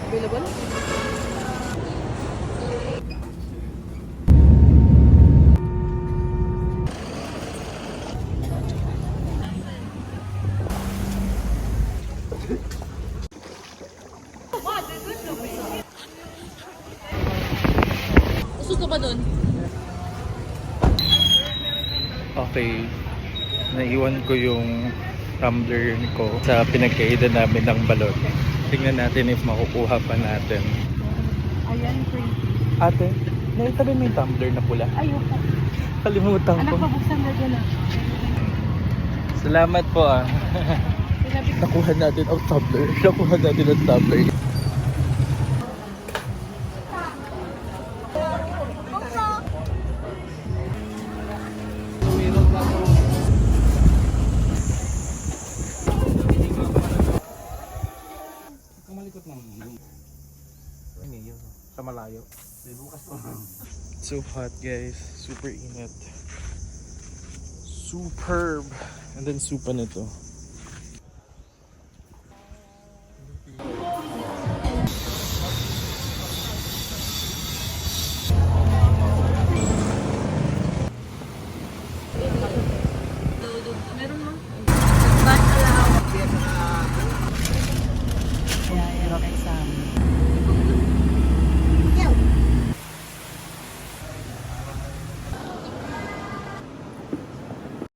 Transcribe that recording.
Available? Usos ka ba dun? Okay. Naiwan ko yung tumbler ko sa pinagkainan namin ng balon. Tingnan natin if makukuha pa natin. Ayan, free. Ate, naitabi mo yung tumbler na pula? Ayoko. Kalimutan ko. Anak, pabuksan na dyan ah. Salamat po ah. Nakuha natin ang tumbler. Nakuha natin ang tumbler. Sa malayo. So hot guys. Super init. Superb. And then supa nito.